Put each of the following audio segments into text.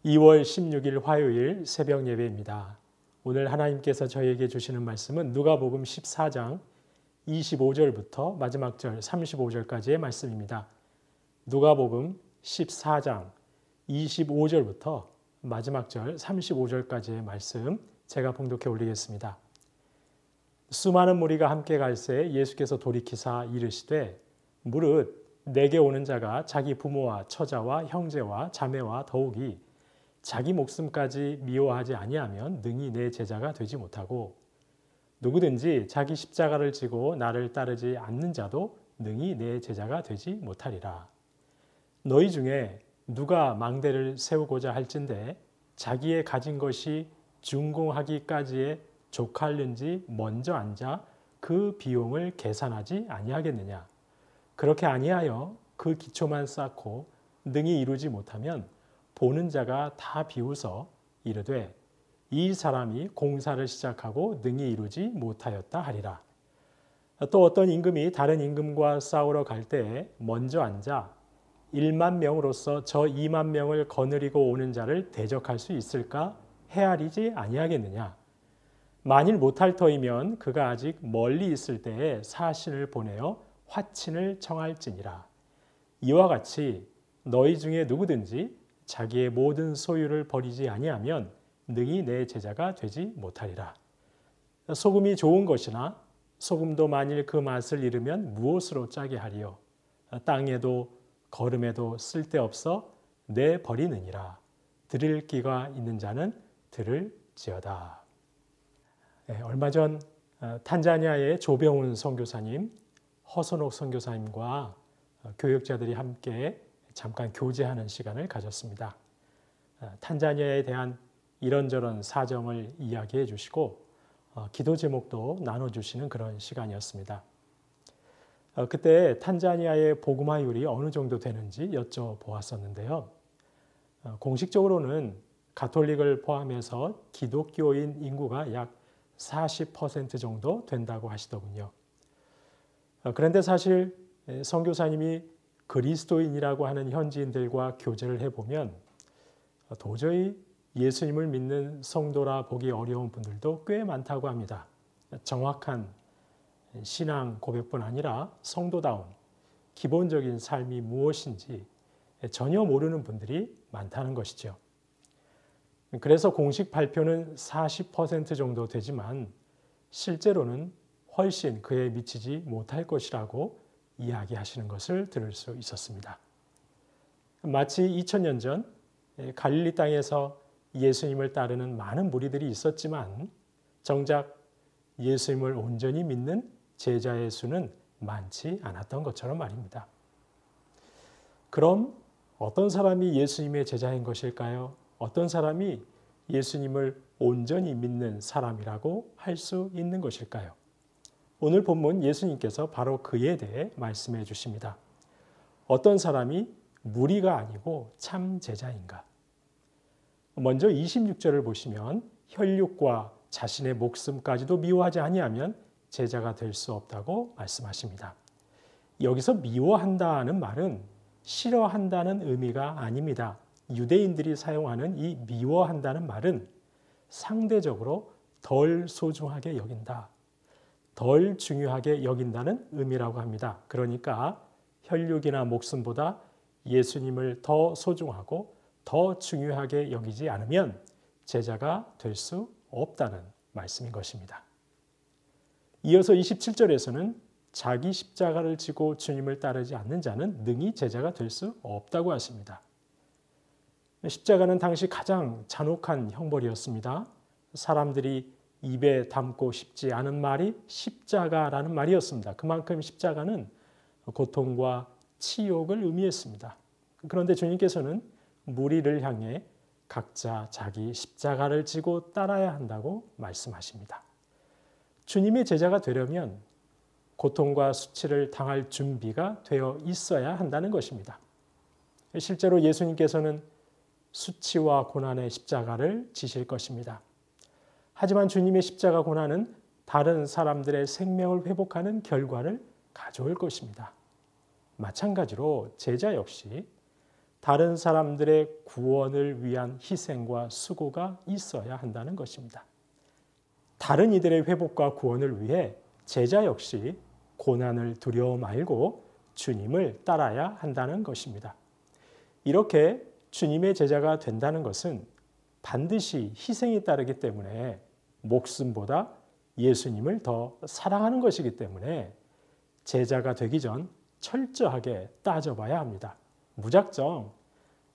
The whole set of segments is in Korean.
2월 16일 화요일 새벽 예배입니다. 오늘 하나님께서 저희에게 주시는 말씀은 누가복음 14장 25절부터 마지막 절 35절까지의 말씀입니다. 누가복음 14장 25절부터 마지막 절 35절까지의 말씀 제가 봉독해 올리겠습니다. 수많은 무리가 함께 갈새 예수께서 돌이키사 이르시되 무릇 내게 오는 자가 자기 부모와 처자와 형제와 자매와 더욱이 자기 목숨까지 미워하지 아니하면 능히 내 제자가 되지 못하고 누구든지 자기 십자가를 지고 나를 따르지 않는 자도 능히 내 제자가 되지 못하리라. 너희 중에 누가 망대를 세우고자 할진대 자기의 가진 것이 준공하기까지에 족할는지 먼저 앉아 그 비용을 계산하지 아니하겠느냐. 그렇게 아니하여 그 기초만 쌓고 능히 이루지 못하면 보는 자가 다 비웃어 이르되 이 사람이 공사를 시작하고 능히 이루지 못하였다 하리라. 또 어떤 임금이 다른 임금과 싸우러 갈 때에 먼저 앉아 1만 명으로서 저 2만 명을 거느리고 오는 자를 대적할 수 있을까 헤아리지 아니하겠느냐. 만일 못할 터이면 그가 아직 멀리 있을 때에 사신을 보내어 화친을 청할지니라. 이와 같이 너희 중에 누구든지 자기의 모든 소유를 버리지 아니하면 능히 내 제자가 되지 못하리라. 소금이 좋은 것이나 소금도 만일 그 맛을 잃으면 무엇으로 짜게 하리요. 땅에도 거름에도 쓸데없어 내버리느니라. 들을 귀가 있는 자는 들을지어다. 얼마 전 탄자니아의 조병훈 선교사님, 허선옥 선교사님과 교역자들이 함께 잠깐 교제하는 시간을 가졌습니다. 탄자니아에 대한 이런저런 사정을 이야기해 주시고 기도 제목도 나눠주시는 그런 시간이었습니다. 그때 탄자니아의 복음화율이 어느 정도 되는지 여쭤보았었는데요. 공식적으로는 가톨릭을 포함해서 기독교인 인구가 약 40% 정도 된다고 하시더군요. 그런데 사실 선교사님이 그리스도인이라고 하는 현지인들과 교제를 해보면 도저히 예수님을 믿는 성도라 보기 어려운 분들도 꽤 많다고 합니다. 정확한 신앙 고백뿐 아니라 성도다운 기본적인 삶이 무엇인지 전혀 모르는 분들이 많다는 것이죠. 그래서 공식 발표는 40% 정도 되지만 실제로는 훨씬 그에 미치지 못할 것이라고 이야기하시는 것을 들을 수 있었습니다. 마치 2000년 전 갈릴리 땅에서 예수님을 따르는 많은 무리들이 있었지만 정작 예수님을 온전히 믿는 제자의 수는 많지 않았던 것처럼 말입니다. 그럼 어떤 사람이 예수님의 제자인 것일까요? 어떤 사람이 예수님을 온전히 믿는 사람이라고 할 수 있는 것일까요? 오늘 본문 예수님께서 바로 그에 대해 말씀해 주십니다. 어떤 사람이 무리가 아니고 참 제자인가? 먼저 26절을 보시면 혈육과 자신의 목숨까지도 미워하지 아니하면 제자가 될 수 없다고 말씀하십니다. 여기서 미워한다는 말은 싫어한다는 의미가 아닙니다. 유대인들이 사용하는 이 미워한다는 말은 상대적으로 덜 소중하게 여긴다. 덜 중요하게 여긴다는 의미라고 합니다. 그러니까 혈육이나 목숨보다 예수님을 더 소중하고 더 중요하게 여기지 않으면 제자가 될 수 없다는 말씀인 것입니다. 이어서 27절에서는 자기 십자가를 지고 주님을 따르지 않는 자는 능히 제자가 될 수 없다고 하십니다. 십자가는 당시 가장 잔혹한 형벌이었습니다. 사람들이 입에 담고 싶지 않은 말이 십자가라는 말이었습니다. 그만큼 십자가는 고통과 치욕을 의미했습니다. 그런데 주님께서는 무리를 향해 각자 자기 십자가를 지고 따라야 한다고 말씀하십니다. 주님의 제자가 되려면 고통과 수치를 당할 준비가 되어 있어야 한다는 것입니다. 실제로 예수님께서는 수치와 고난의 십자가를 지실 것입니다. 하지만 주님의 십자가 고난은 다른 사람들의 생명을 회복하는 결과를 가져올 것입니다. 마찬가지로 제자 역시 다른 사람들의 구원을 위한 희생과 수고가 있어야 한다는 것입니다. 다른 이들의 회복과 구원을 위해 제자 역시 고난을 두려워 말고 주님을 따라야 한다는 것입니다. 이렇게 주님의 제자가 된다는 것은 반드시 희생이 따르기 때문에 목숨보다 예수님을 더 사랑하는 것이기 때문에 제자가 되기 전 철저하게 따져봐야 합니다. 무작정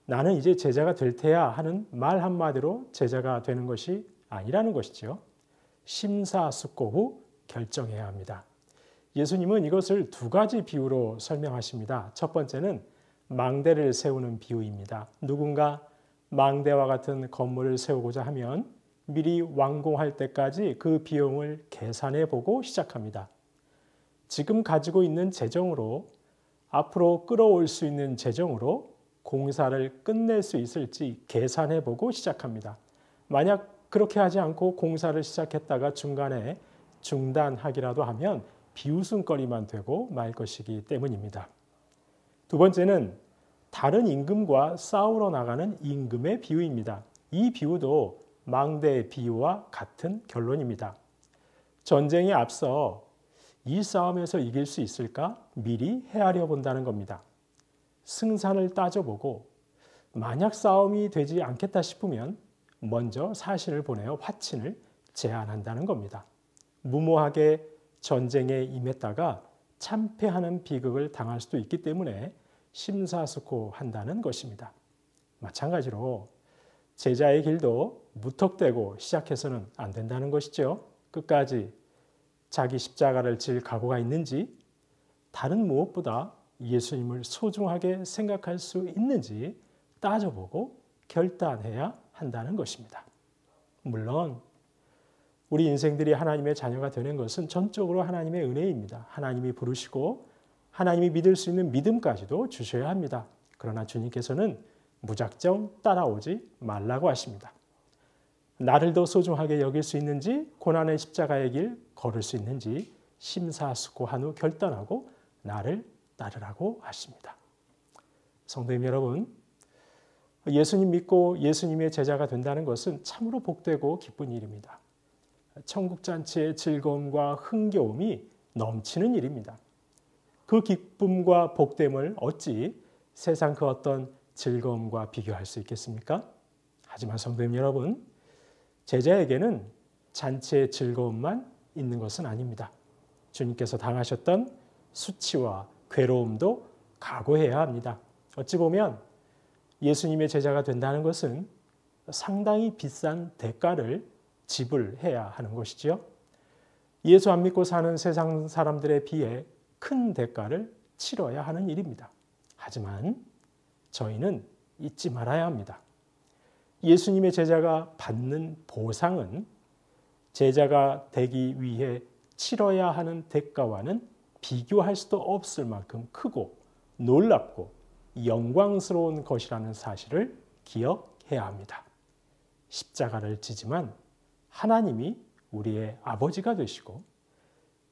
나는 이제 제자가 될 테야 하는 말 한마디로 제자가 되는 것이 아니라는 것이죠. 심사숙고 후 결정해야 합니다. 예수님은 이것을 두 가지 비유로 설명하십니다. 첫 번째는 망대를 세우는 비유입니다. 누군가 망대와 같은 건물을 세우고자 하면 미리 완공할 때까지 그 비용을 계산해 보고 시작합니다. 지금 가지고 있는 재정으로 앞으로 끌어올 수 있는 재정으로 공사를 끝낼 수 있을지 계산해 보고 시작합니다. 만약 그렇게 하지 않고 공사를 시작했다가 중간에 중단하기라도 하면 비웃음거리만 되고 말 것이기 때문입니다. 두 번째는 다른 임금과 싸우러 나가는 임금의 비유입니다. 이 비유도 망대의 비유와 같은 결론입니다. 전쟁에 앞서 이 싸움에서 이길 수 있을까 미리 헤아려 본다는 겁니다. 승산을 따져보고 만약 싸움이 되지 않겠다 싶으면 먼저 사신을 보내어 화친을 제안한다는 겁니다. 무모하게 전쟁에 임했다가 참패하는 비극을 당할 수도 있기 때문에 심사숙고한다는 것입니다. 마찬가지로 제자의 길도 무턱대고 시작해서는 안 된다는 것이죠. 끝까지 자기 십자가를 질 각오가 있는지, 다른 무엇보다 예수님을 소중하게 생각할 수 있는지 따져보고 결단해야 한다는 것입니다. 물론 우리 인생들이 하나님의 자녀가 되는 것은 전적으로 하나님의 은혜입니다. 하나님이 부르시고 하나님이 믿을 수 있는 믿음까지도 주셔야 합니다. 그러나 주님께서는 무작정 따라오지 말라고 하십니다. 나를 더 소중하게 여길 수 있는지, 고난의 십자가의 길 걸을 수 있는지 심사숙고한 후 결단하고 나를 따르라고 하십니다. 성도님 여러분, 예수님 믿고 예수님의 제자가 된다는 것은 참으로 복되고 기쁜 일입니다. 천국잔치의 즐거움과 흥겨움이 넘치는 일입니다. 그 기쁨과 복됨을 어찌 세상 그 어떤 즐거움과 비교할 수 있겠습니까? 하지만 성도님 여러분, 제자에게는 잔치의 즐거움만 있는 것은 아닙니다. 주님께서 당하셨던 수치와 괴로움도 각오해야 합니다. 어찌 보면 예수님의 제자가 된다는 것은 상당히 비싼 대가를 지불해야 하는 것이지요. 예수 안 믿고 사는 세상 사람들에 비해 큰 대가를 치러야 하는 일입니다. 하지만 저희는 잊지 말아야 합니다. 예수님의 제자가 받는 보상은 제자가 되기 위해 치러야 하는 대가와는 비교할 수도 없을 만큼 크고 놀랍고 영광스러운 것이라는 사실을 기억해야 합니다. 십자가를 지지만 하나님이 우리의 아버지가 되시고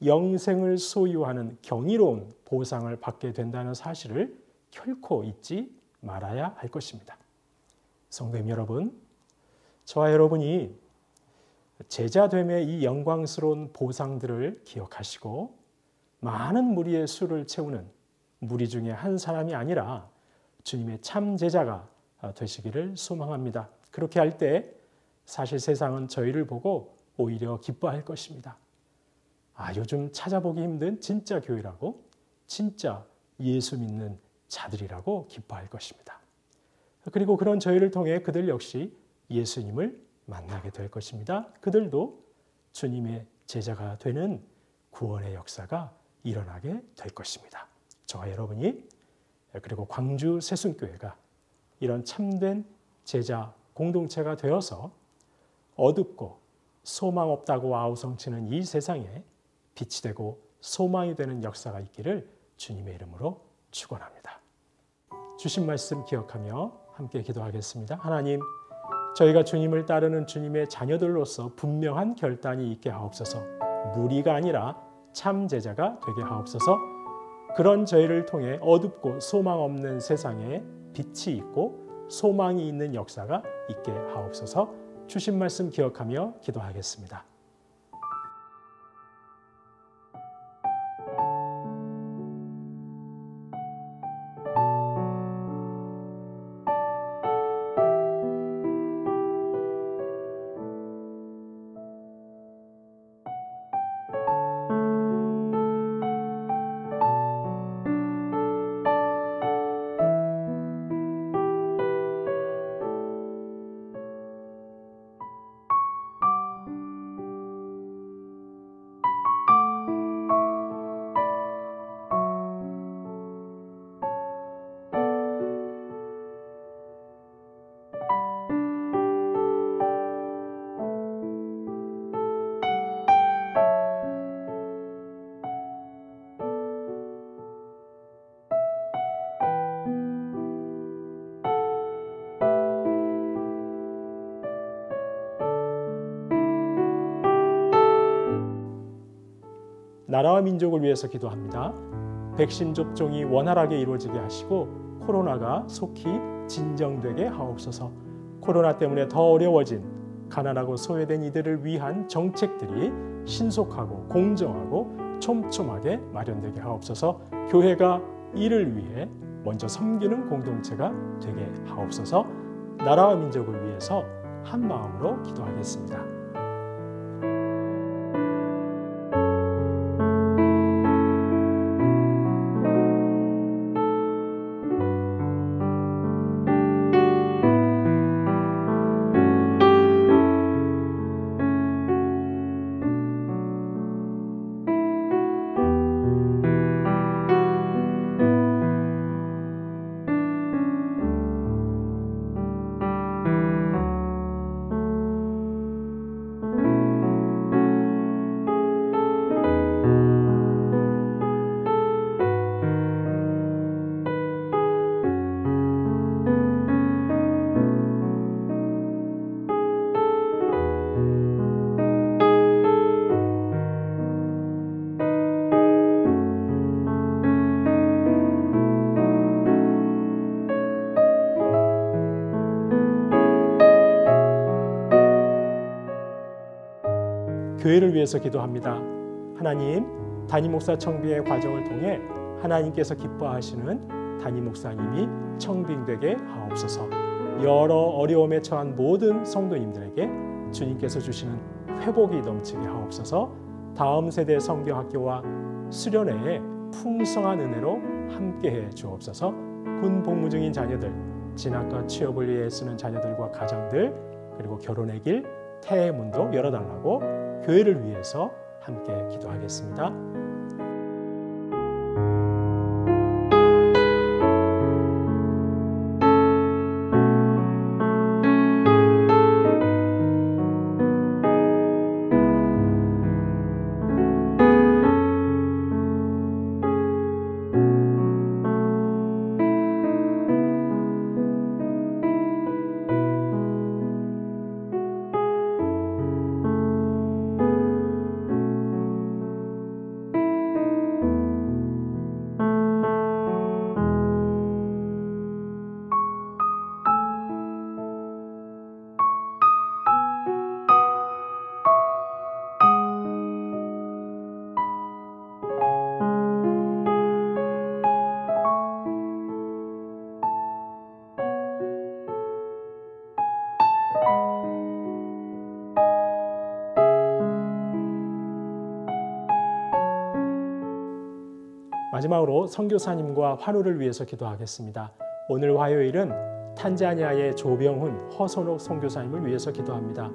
영생을 소유하는 경이로운 보상을 받게 된다는 사실을 결코 잊지 말아야 할 것입니다. 성도님 여러분, 저와 여러분이 제자됨의 이 영광스러운 보상들을 기억하시고 많은 무리의 수를 채우는 무리 중에 한 사람이 아니라 주님의 참 제자가 되시기를 소망합니다. 그렇게 할 때 사실 세상은 저희를 보고 오히려 기뻐할 것입니다. 요즘 찾아보기 힘든 진짜 교회라고, 진짜 예수 믿는 자들이라고 기뻐할 것입니다. 그리고 그런 저희를 통해 그들 역시 예수님을 만나게 될 것입니다. 그들도 주님의 제자가 되는 구원의 역사가 일어나게 될 것입니다. 저와 여러분이, 그리고 광주 새순교회가 이런 참된 제자 공동체가 되어서 어둡고 소망 없다고 아우성치는 이 세상에 빛이 되고 소망이 되는 역사가 있기를 주님의 이름으로 축원합니다. 주신 말씀 기억하며 함께 기도하겠습니다. 하나님, 저희가 주님을 따르는 주님의 자녀들로서 분명한 결단이 있게 하옵소서. 무리가 아니라 참 제자가 되게 하옵소서. 그런 저희를 통해 어둡고 소망 없는 세상에 빛이 있고 소망이 있는 역사가 있게 하옵소서. 주신 말씀 기억하며 기도하겠습니다. 나라와 민족을 위해서 기도합니다. 백신 접종이 원활하게 이루어지게 하시고 코로나가 속히 진정되게 하옵소서. 코로나 때문에 더 어려워진 가난하고 소외된 이들을 위한 정책들이 신속하고 공정하고 촘촘하게 마련되게 하옵소서. 교회가 이를 위해 먼저 섬기는 공동체가 되게 하옵소서. 나라와 민족을 위해서 한 마음으로 기도하겠습니다. 교회를 위해서 기도합니다. 하나님, 담임 목사 청빙의 과정을 통해 하나님께서 기뻐하시는 담임 목사님이 청빙되게 하옵소서. 여러 어려움에 처한 모든 성도님들에게 주님께서 주시는 회복이 넘치게 하옵소서. 다음 세대 성경학교와 수련회에 풍성한 은혜로 함께해 주옵소서. 군 복무 중인 자녀들, 진학과 취업을 위해 쓰는 자녀들과 가정들, 그리고 결혼의 길, 태의 문도 열어달라고 교회를 위해서 함께 기도하겠습니다. 마지막으로 선교사님과 환우를 위해서 기도하겠습니다. 오늘 화요일은 탄자니아의 조병훈, 허선옥 선교사님을 위해서 기도합니다.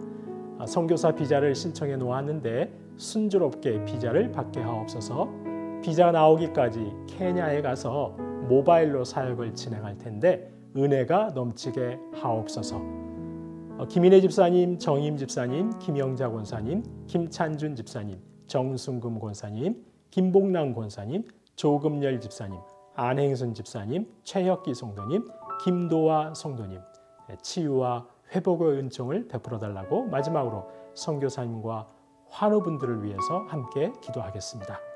선교사 비자를 신청해 놓았는데 순조롭게 비자를 받게 하옵소서. 비자 나오기까지 케냐에 가서 모바일로 사역을 진행할 텐데 은혜가 넘치게 하옵소서. 김인혜 집사님, 정임 집사님, 김영자 권사님, 김찬준 집사님, 정순금 권사님, 김복남 권사님, 조금열 집사님, 안행순 집사님, 최혁기 성도님, 김도화 성도님, 치유와 회복의 은총을 베풀어 달라고 마지막으로 선교사님과 환우분들을 위해서 함께 기도하겠습니다.